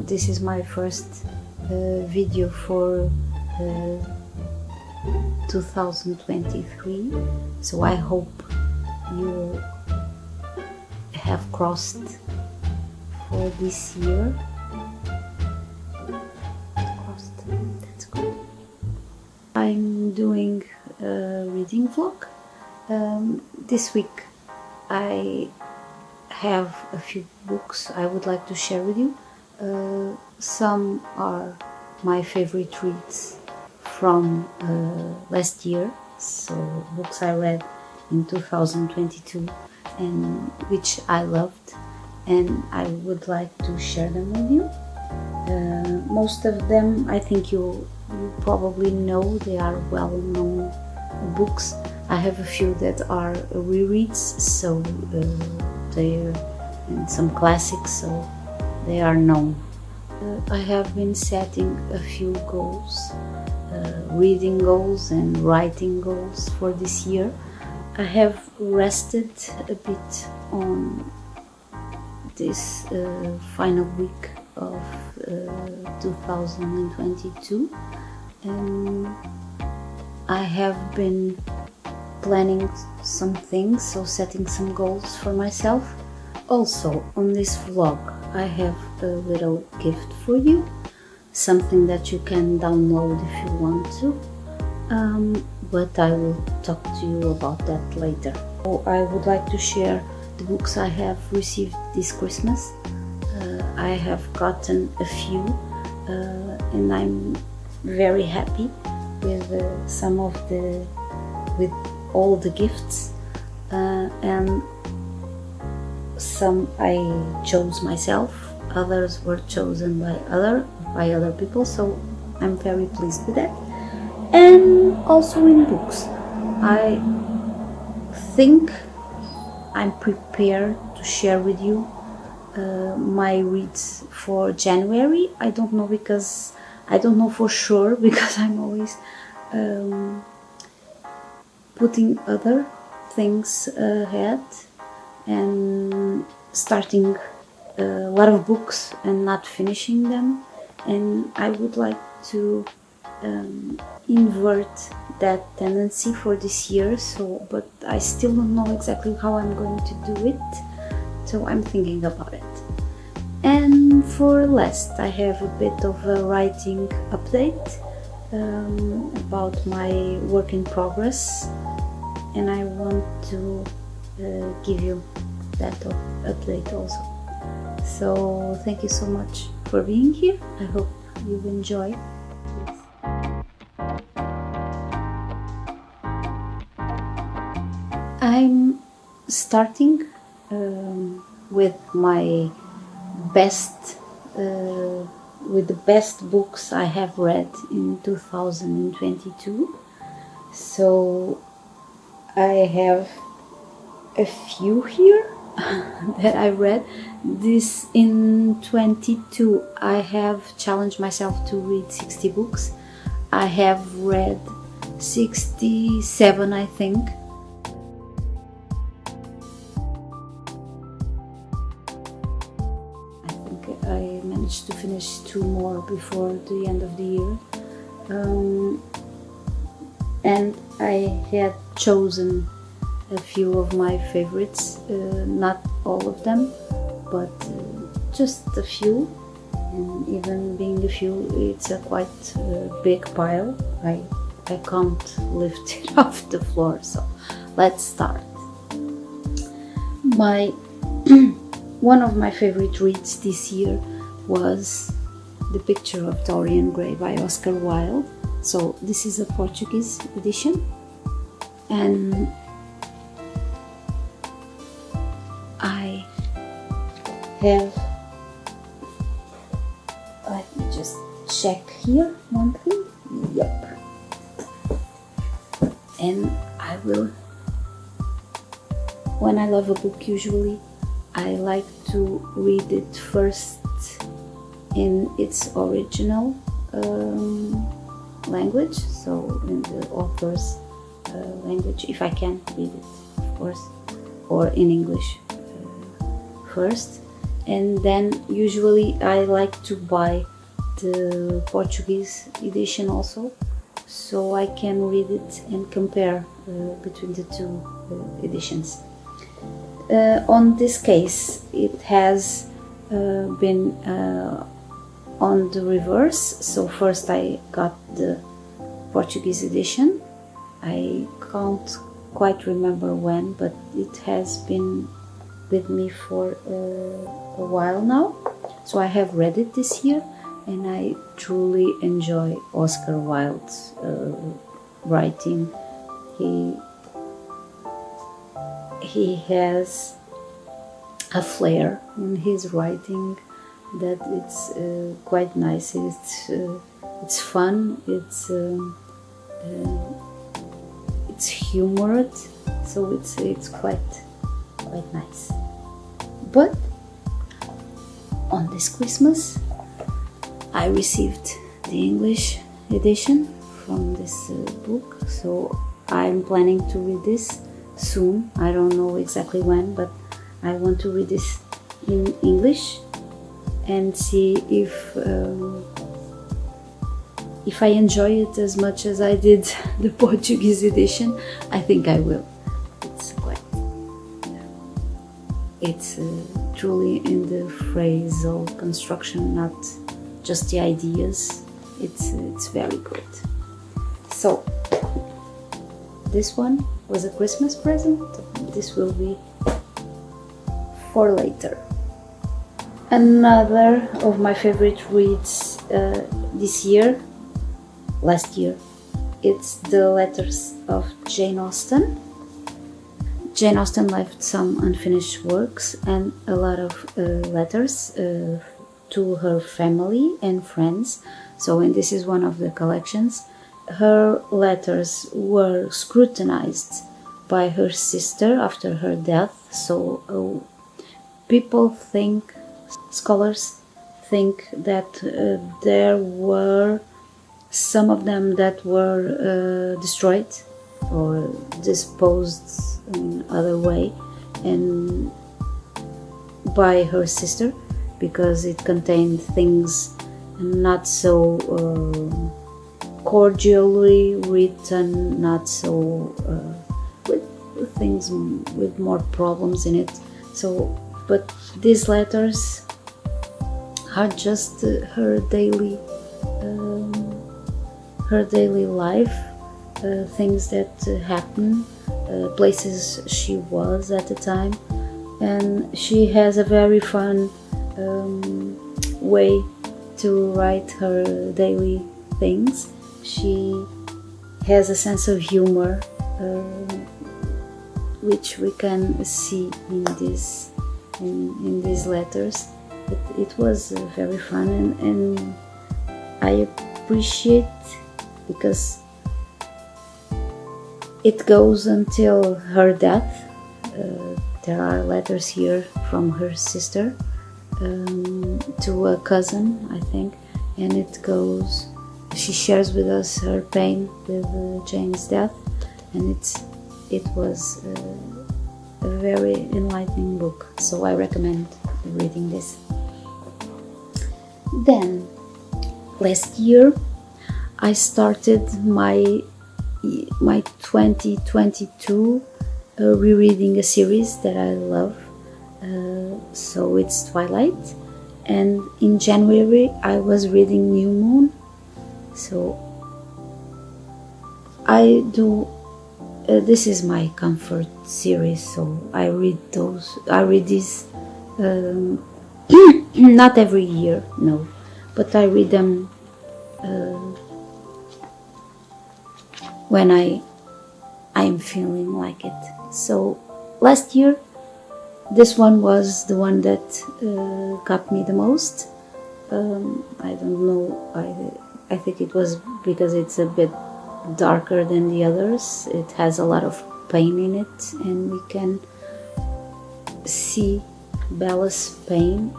this is my first video for 2023, so I hope you have crossed for this year. That's good. I'm doing a reading vlog. This week I have a few books I would like to share with you. Some are my favorite reads from last year, so books I read in 2022 and which I loved, and I would like to share them with you. Most of them I think you probably know, they are well-known books. I have a few that are rereads, so they're and some classics, so they are known. I have been setting a few goals, reading goals and writing goals for this year. I have rested a bit on this final week of 2022, and I have been planning some things, so setting some goals for myself. Also, on this vlog I have a little gift for you, something that you can download if you want to, but I will talk to you about that later. So I would like to share the books I have received this Christmas. I have gotten a few, and I'm very happy with with all the gifts, and some I chose myself, others were chosen by other people, so I'm very pleased with that. And also in books, I think I'm prepared to share with you my reads for January. I don't know for sure, because I'm always putting other things ahead and starting a lot of books and not finishing them, and I would like to invert that tendency for this year, but I still don't know exactly how I'm going to do it, so I'm thinking about it. And for last, I have a bit of a writing update about my work in progress, and I want to give you that update also. So thank you so much for being here. I hope you enjoy. I'm starting with my best with the best books I have read in 2022. So I have a few here that I read. This in 22 I have challenged myself to read 60 books. I have read 67, I think. I managed to finish 2 more before the end of the year, and I had chosen a few of my favorites, not all of them, but just a few, and even being a few, it's a quite big pile. I can't lift it off the floor, so let's start. One of my favorite reads this year was The Picture of Dorian Gray by Oscar Wilde. So this is a Portuguese edition, and I have, let me just check here one thing. Yep. And I will, when I love a book, usually I like to read it first in its original language, so in the author's language, if I can read it, of course, or in English first, and then usually I like to buy the Portuguese edition also, so I can read it and compare between the two editions. On this case, it has been on the reverse. So first I got the Portuguese edition. I can't quite remember when, but it has been with me for a while now. So I have read it this year, and I truly enjoy Oscar Wilde's writing. He has a flair in his writing that it's quite nice. It's fun. It's humorous, so it's quite nice. But on this Christmas, I received the English edition from this book, so I'm planning to read this soon. I don't know exactly when, but I want to read this in English and see if I enjoy it as much as I did the Portuguese edition. I think I will. It's truly in the phrasal construction, not just the ideas. It's very good. So this one was a Christmas present. This will be for later. Another of my favorite reads last year, it's the letters of Jane Austen. Jane Austen left some unfinished works and a lot of letters to her family and friends. So, and this is one of the collections. Her letters were scrutinized by her sister after her death. So, scholars think that there were some of them that were destroyed or disposed in other way, and by her sister, because it contained things not so cordially written, not so with things with more problems in it. So, but these letters are just her daily life, things that happen, places she was at the time, and she has a very fun way to write her daily things. She has a sense of humor, which we can see in these letters. It was very fun, and I appreciate, because it goes until her death. There are letters here from her sister to a cousin, I think, and it goes. She shares with us her pain with Jane's death, and it was a very enlightening book. So I recommend reading this. Then, last year, I started my 2022 rereading a series that I love. So it's Twilight, and in January I was reading New Moon. So I do. This is my comfort series, so I read these not every year, no, but I read them when I'm feeling like it. So last year, this one was the one that got me the most. I don't know. I think it was because it's a bit darker than the others. It has a lot of pain in it, and we can see Bella's pain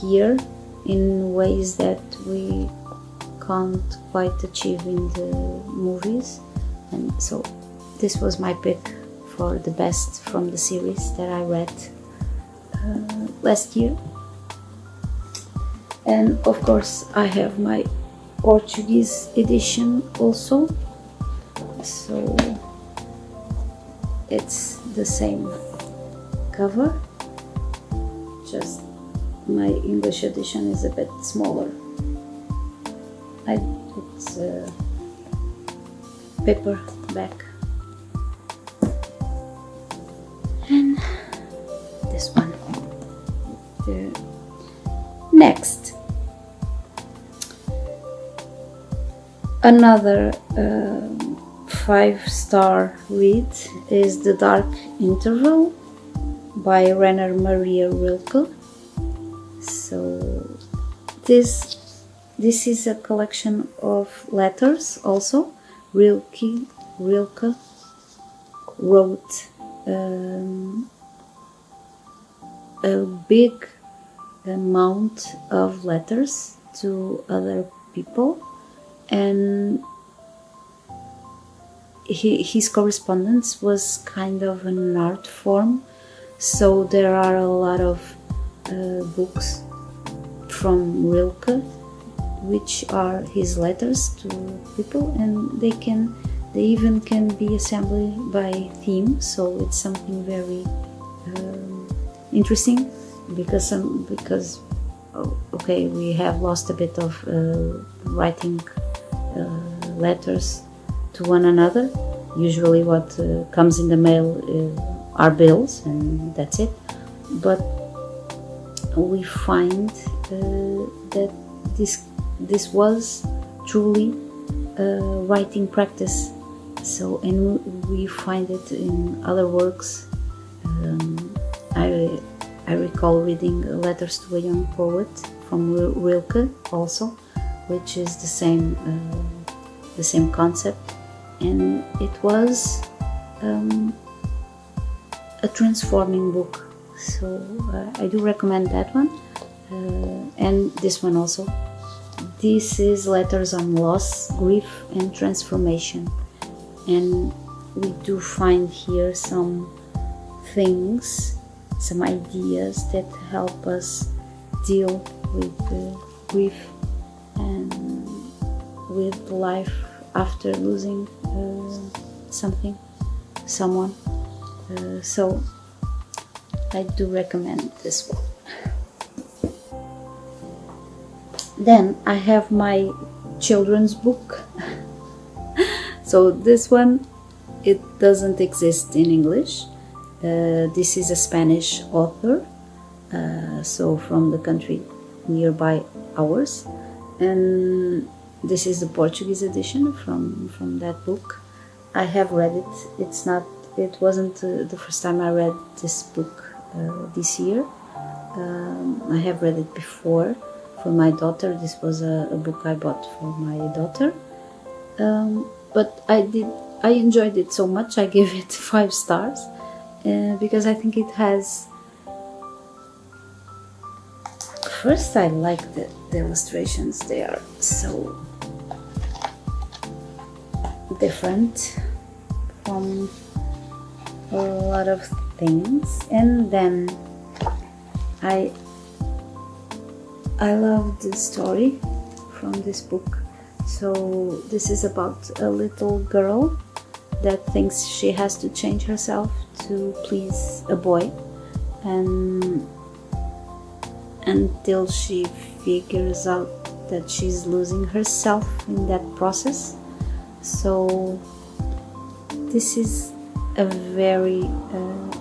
here in ways that we can't quite achieve in the movies. And so this was my pick for the best from the series that I read last year. And of course I have my Portuguese edition also, so it's the same cover, just my English edition is a bit smaller. It's a paperback. And this one. Next, another 5-star read is The Dark Interval by Rainer Maria Rilke. So this is a collection of letters also. Rilke wrote a big amount of letters to other people, and his correspondence was kind of an art form, so there are a lot of books from Rilke which are his letters to people, and they even can be assembled by theme, so it's something very interesting, because okay, we have lost a bit of writing letters to one another. Usually what comes in the mail are bills, and that's it, but we find that this was truly writing practice. So, and we find it in other works. I recall reading Letters to a Young Poet from Rilke also, which is the same concept, and it was a transforming book. So I do recommend that one, and this one also. This is Letters on Loss, Grief and Transformation, and we do find here some things, some ideas that help us deal with grief and with life after losing someone. So I do recommend this one. Then I have my children's book. So this one, it doesn't exist in English. This is a Spanish author, so from the country nearby ours, and this is the Portuguese edition from that book. I have read it. It wasn't the first time I read this book this year. I have read it before for my daughter. This was a book I bought for my daughter, but I enjoyed it so much. I gave it 5 stars. Because I think it has, first I like the illustrations. They are so different from a lot of things, and then I love the story from this book. So this is about a little girl that thinks she has to change herself to please a boy, and until she figures out that she's losing herself in that process. So this is a very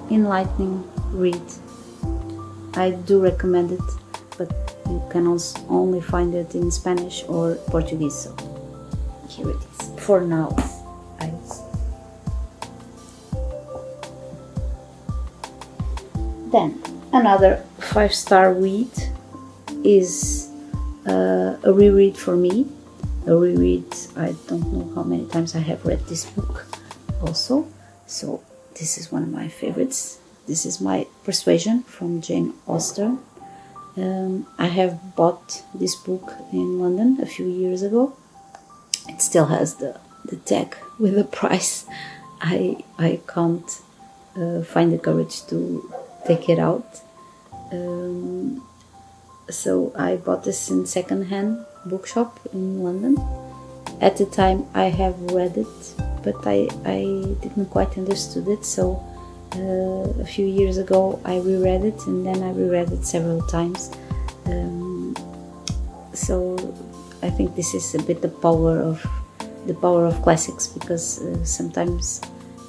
enlightening read. I do recommend it, but you can also only find it in Spanish or Portuguese, so here it is for now. Then another 5-star read is a reread for me. A reread, I don't know how many times I have read this book also. So this is one of my favorites. This is My Persuasion from Jane Austen. I have bought this book in London a few years ago. It still has the tag with the price. I can't find the courage to take it out, So I bought this in second-hand bookshop in London. At the time I have read it, but I didn't quite understood it, so a few years ago I reread it, and then I reread it several times. So I think this is a bit the power of classics, because sometimes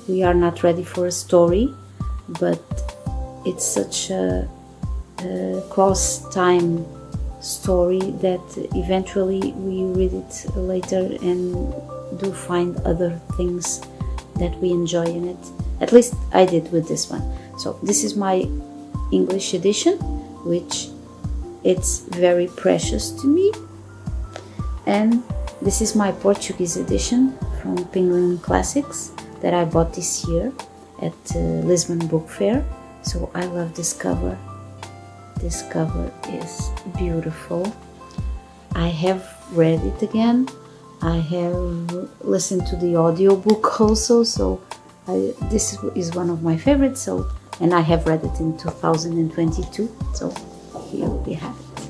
we are not ready for a story, but it's such a cross-time story that eventually we read it later and do find other things that we enjoy in it. At least I did with this one. So this is my English edition, which it's very precious to me, and this is my Portuguese edition from Penguin Classics that I bought this year at Lisbon Book Fair. So I love this cover. This cover is beautiful. I have read it again. I have listened to the audiobook also, so this is one of my favorites. And I have read it in 2022, so here we have it.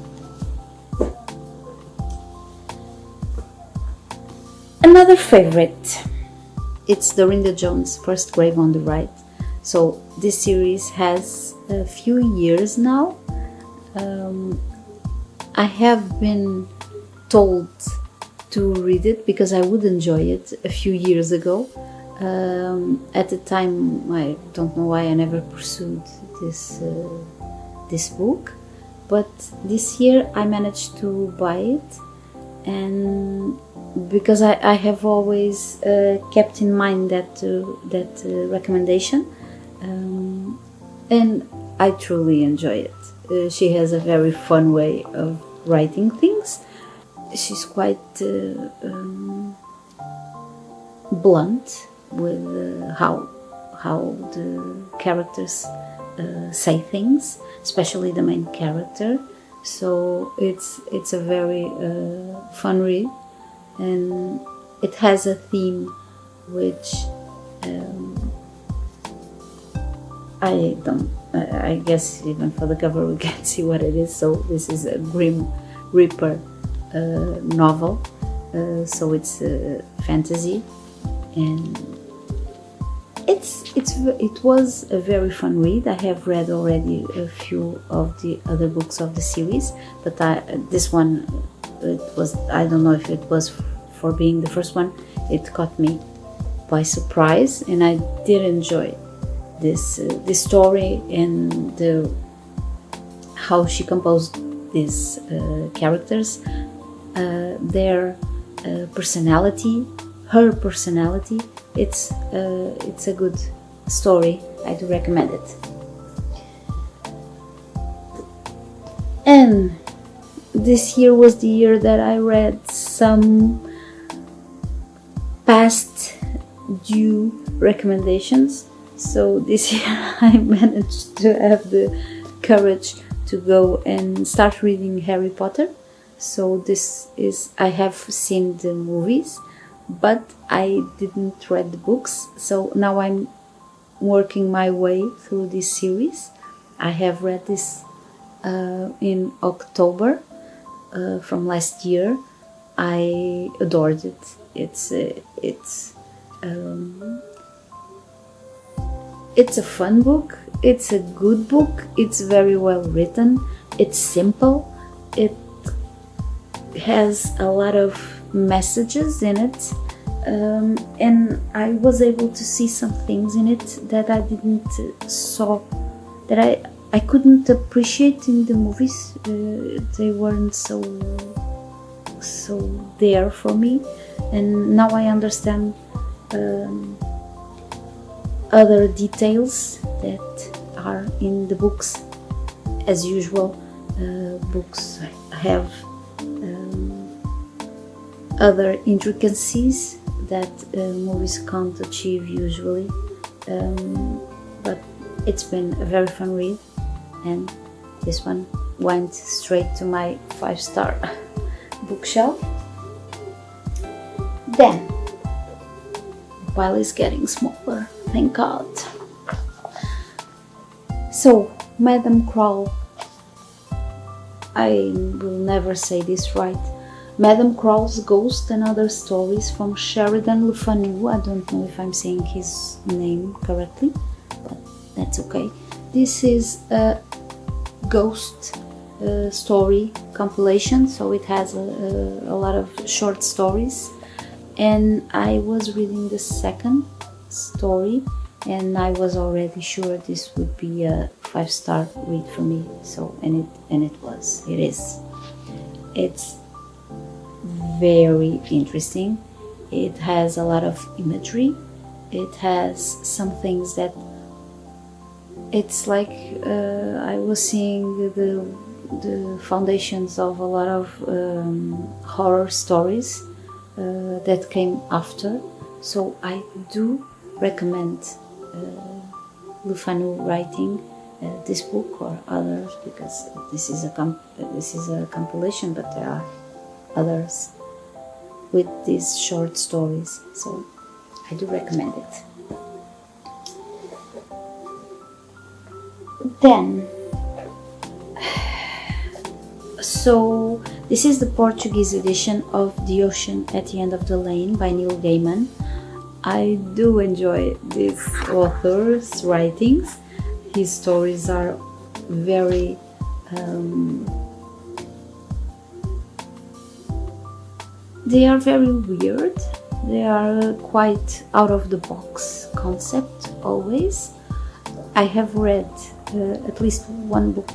Another favorite, it's Dorinda Jones' First Grave on the Right. So this series has a few years now. I have been told to read it because I would enjoy it a few years ago. At the time, I don't know why I never pursued this book, but this year I managed to buy it, and because I have always kept in mind that recommendation, and I truly enjoy it. She has a very fun way of writing things. She's quite blunt with how the characters say things, especially the main character. So it's a very fun read, and it has a theme which I guess even for the cover we can't see what it is. So this is a Grim Reaper novel, so it's fantasy, and it was a very fun read. I have read already a few of the other books of the series, but this one, it was, I don't know if it was for being the first one, it caught me by surprise, and I did enjoy this story and how she composed these characters, their personality, her personality. It's a good story. I do recommend it. And this year was the year that I read some past due recommendations. So this year I managed to have the courage to go and start reading Harry Potter. So this is, I have seen the movies, but I didn't read the books. So now I'm working my way through this series. I have read this in October from last year. I adored it. It's a fun book. It's a good book. It's very well written. It's simple. It has a lot of messages in it, and I was able to see some things in it that I didn't saw, that I couldn't appreciate in the movies. They weren't so there for me, and now I understand other details that are in the books. As usual, books have other intricacies that movies can't achieve usually, but it's been a very fun read, and this one went straight to my 5-star bookshelf. Then the pile is getting smaller, thank God. So Madame Crowl I will never say this right. Madame Crawl's Ghost and Other Stories from Sheridan Le Fanu. I don't know if I'm saying his name correctly, but that's okay. This is a ghost story compilation, so it has a lot of short stories. And I was reading the second story, and I was already sure this would be a 5-star read for me. So, and it is. It's very interesting. It has a lot of imagery. It has some things that it's like I was seeing the foundations of a lot of horror stories that came after. So I do recommend Le Fanu writing this book or others, because this is a compilation, but there are others with these short stories, so I do recommend it. Then, so this is the Portuguese edition of The Ocean at the End of the Lane by Neil Gaiman. I do enjoy this author's writings. His stories are very they are very weird. They are quite out of the box concept always. I have read at least one book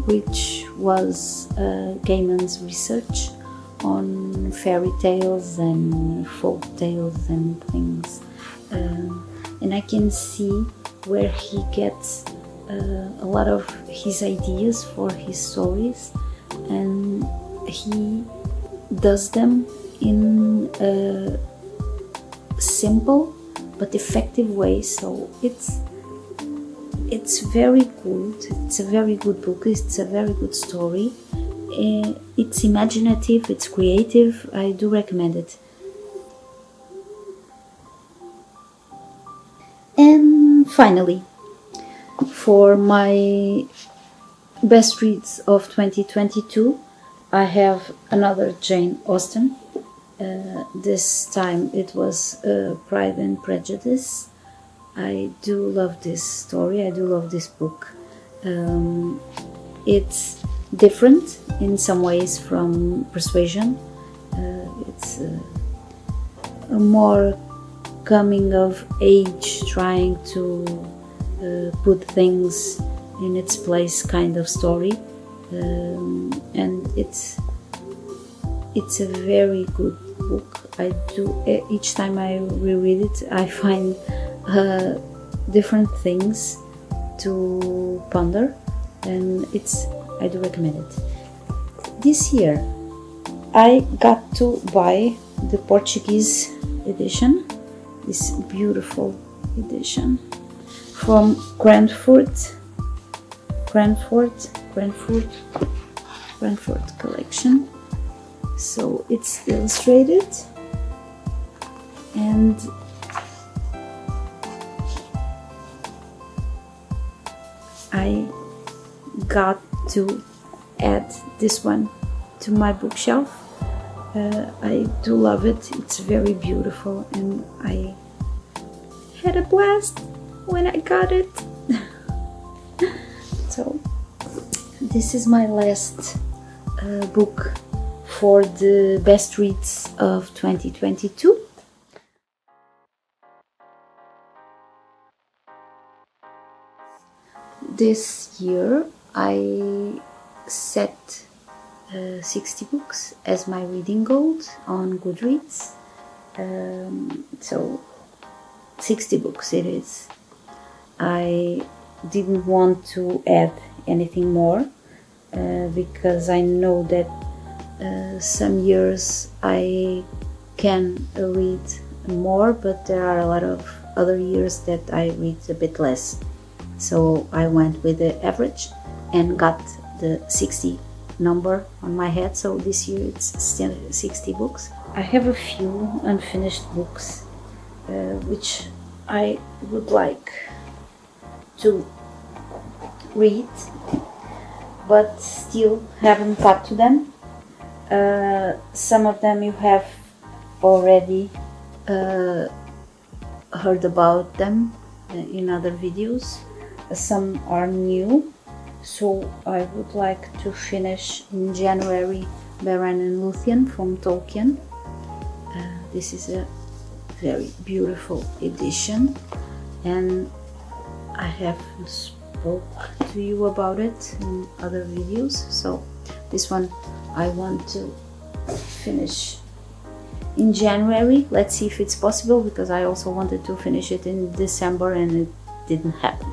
which was Gaiman's research on fairy tales and folk tales and things, and I can see where he gets a lot of his ideas for his stories, and he does them in a simple but effective way. So it's very good. It's a very good book. It's a very good story. It's imaginative, it's creative. I do recommend it. And finally, for my best reads of 2022, I have another Jane Austen. This time it was Pride and Prejudice. I do love this story. I do love this book. It's different in some ways from Persuasion. It's a more coming of age, trying to put things in its place kind of story, and it's a very good book. I do, each time I reread it, I find different things to ponder, and I do recommend it. This year I got to buy the Portuguese edition, this beautiful edition from Cranford collection. So it's illustrated, and I got to add this one to my bookshelf. I do love it. It's very beautiful, and I had a blast when I got it. So this is my last book for the best reads of 2022. This year I set 60 books as my reading goal on Goodreads. So 60 books it is. I didn't want to add anything more because I know that some years I can read more, but there are a lot of other years that I read a bit less. So I went with the average and got the 60 number on my head. So this year it's still 60 books. I have a few unfinished books which I would like to read, but still haven't got to them. Some of them you have already heard about them in other videos. Some are new, so I would like to finish in January Beren and Luthien from Tolkien. This is a very beautiful edition, and I have spoke to you about it in other videos, so this one I want to finish in January. Let's see if it's possible, because I also wanted to finish it in December and it didn't happen.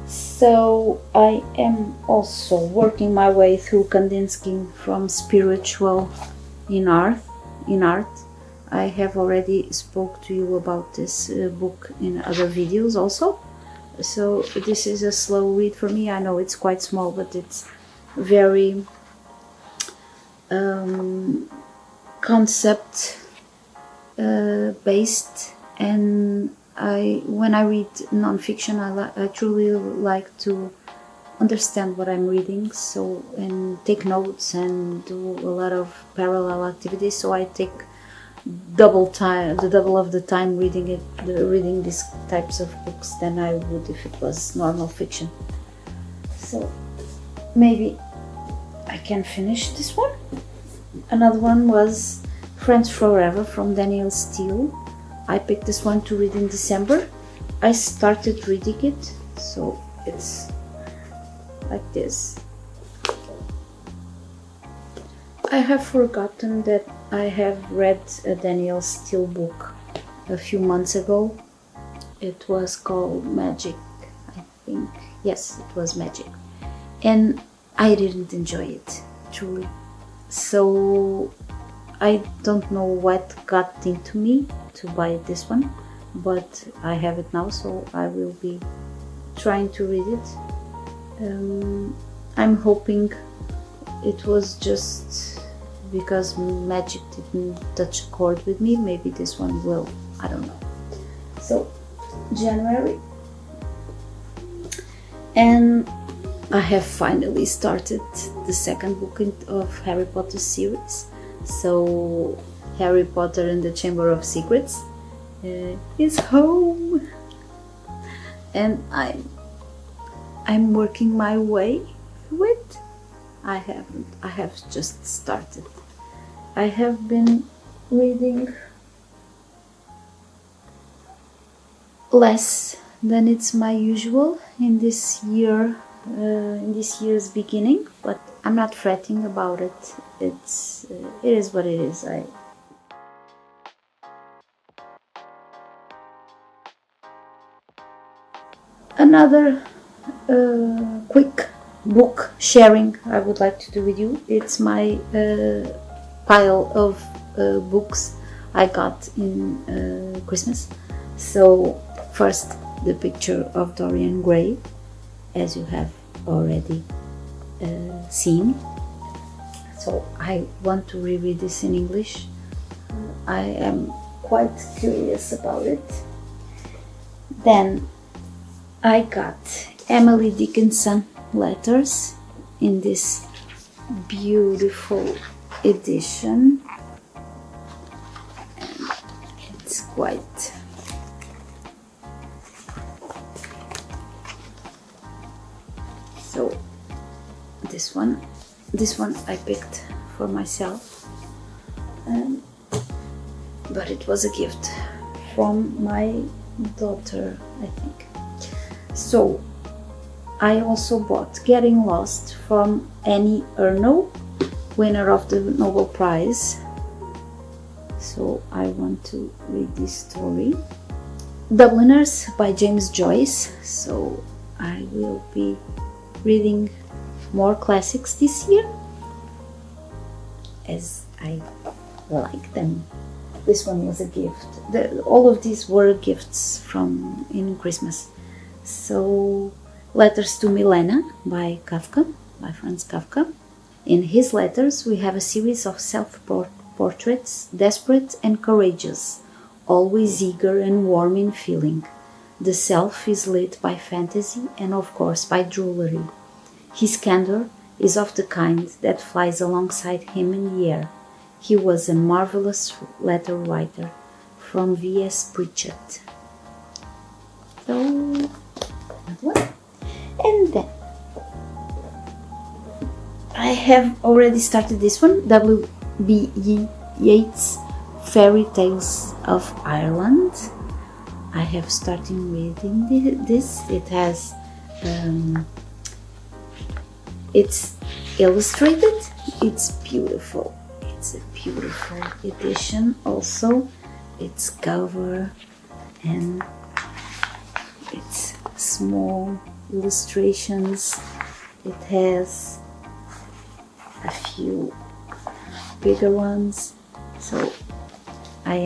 So I am also working my way through Kandinsky from spiritual in art. I have already spoke to you about this book in other videos also. So this is a slow read for me. I know it's quite small, but it's very concept based, and when I read non-fiction, I truly like to understand what I'm reading, so, and take notes and do a lot of parallel activities. So I take the double of the time reading these types of books than I would if it was normal fiction. So maybe I can finish this one. Another one was Friends Forever from Daniel Steele. I picked this one to read in December. I started reading it, so it's like this. I have forgotten that I have read a Daniel Steele book a few months ago. It was called Magic, I think. Yes, it was Magic. And I didn't enjoy it, truly. So I don't know what got into me to buy this one, but I have it now, so I will be trying to read it. I'm hoping it was just because Magic didn't touch a chord with me. Maybe this one will, I don't know. So January, and I have finally started the second book of Harry Potter series. So Harry Potter and the Chamber of Secrets is home, and I'm working my way through it. I have just started. I have been reading less than it's my usual in this year, in this year's beginning, but I'm not fretting about it. It is what it is. Another quick book sharing I would like to do with you. It's my pile of books I got in Christmas. So first, the picture of Dorian Gray, as you have already seen. So I want to reread this in English. I am quite curious about it. Then I got Emily Dickinson letters in this beautiful edition, and it's quite so this one I picked for myself, but it was a gift from my daughter, I think. So I also bought Getting Lost from Annie Ernaux, winner of the Nobel Prize. So I want to read this story. Dubliners by James Joyce. So I will be reading more classics this year, as I like them. This one was a gift. All of these were gifts from in Christmas. So Letters to Milena by Franz Kafka. In his letters we have a series of self-portraits, desperate and courageous, always eager and warm in feeling. The self is lit by fantasy and, of course, by drollery. His candor is of the kind that flies alongside him in the air. He was a marvelous letter writer. From V.S. Pritchett. So, that one. And then I have already started this one, W.B. Yeats' Fairy Tales of Ireland. I have started reading this. It has, it's illustrated. It's beautiful. It's a beautiful edition also. Its cover and its small illustrations. It has a few bigger ones. So I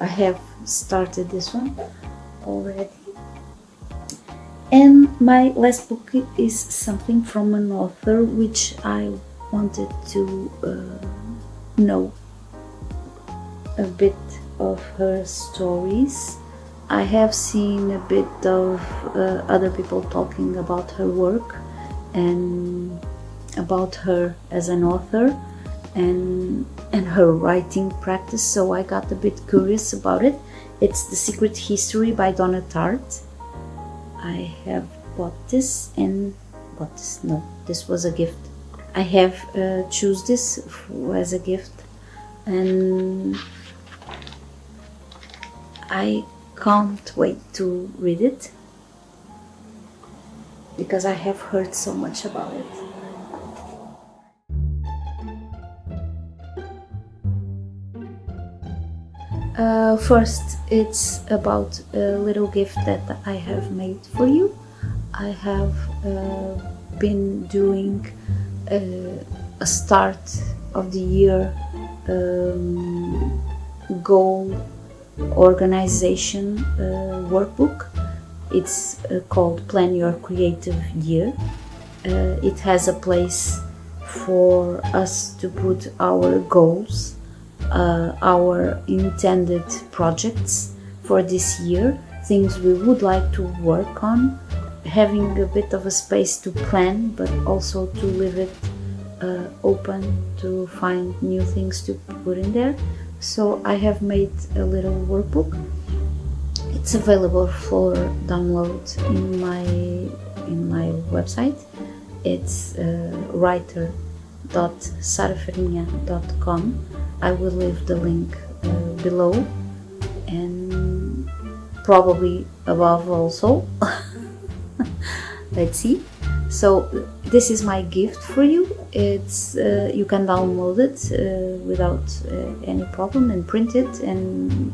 have started this one already. And my last book is something from an author which I wanted to know a bit of her stories. I have seen a bit of other people talking about her work and about her as an author and her writing practice, so I got a bit curious about it. It's The Secret History by Donna Tartt. I have bought this this was a gift. I have choose this as a gift, and I can't wait to read it because I have heard so much about it. First, it's about a little gift that I have made for you. I have been doing a start of the year goal organization workbook. It's called Plan Your Creative Year. It has a place for us to put our goals, our intended projects for this year, things we would like to work on, having a bit of a space to plan, but also to leave it open to find new things to put in there. So I have made a little workbook. It's available for download in my website. It's writer.sarafarinha.com. I will leave the link below and probably above also. Let's see. So this is my gift for you. It's you can download it without any problem and print it and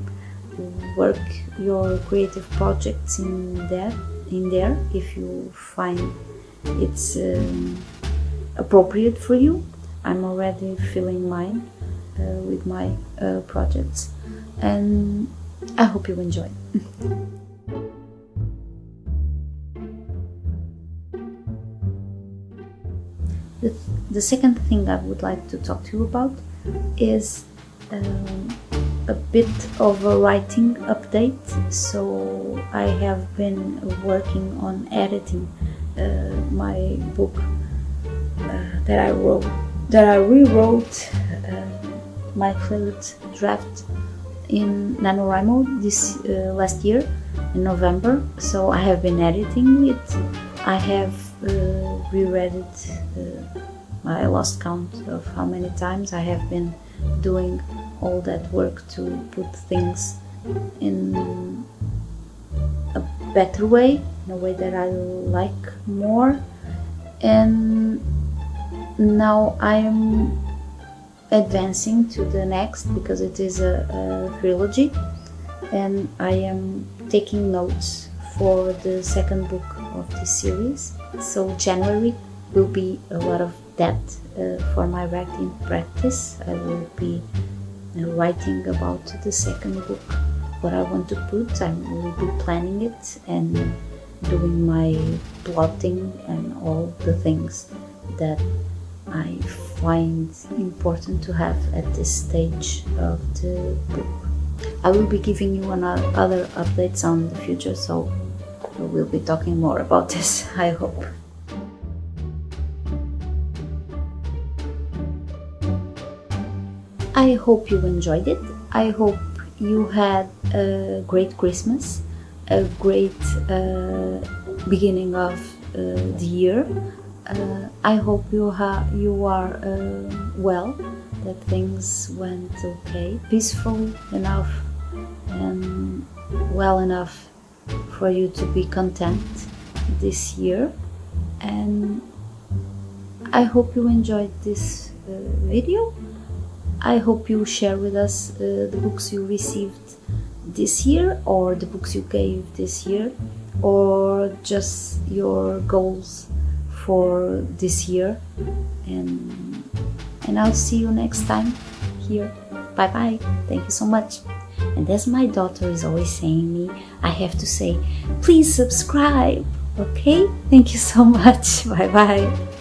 work your creative projects in there if you find it's appropriate for you. I'm already filling mine with my projects, and I hope you enjoy. The second thing I would like to talk to you about is a bit of a writing update. So I have been working on editing my book that I rewrote my third draft in NaNoWriMo this last year in November. So I have been editing it. I have reread it. I lost count of how many times I have been doing all that work to put things in a better way, in a way that I like more. And now I am advancing to the next because it is a trilogy, and I am taking notes for the second book of this series. So January will be a lot of that for my writing practice. I will be writing about the second book, what I want to put. I will be planning it and doing my plotting and all the things that I find important to have at this stage of the book. I will be giving you other updates on the future, so we'll be talking more about this, I hope. I hope you enjoyed it. I hope you had a great Christmas, a great beginning of the year. I hope you are well, that things went okay, peacefully enough and well enough for you to be content this year. And I hope you enjoyed this video. I hope you share with us the books you received this year, or the books you gave this year, or just your goals for this year. And I'll see you next time here. Bye bye. Thank you so much. And as my daughter is always saying me, I have to say, please subscribe. Okay? Thank you so much. Bye bye.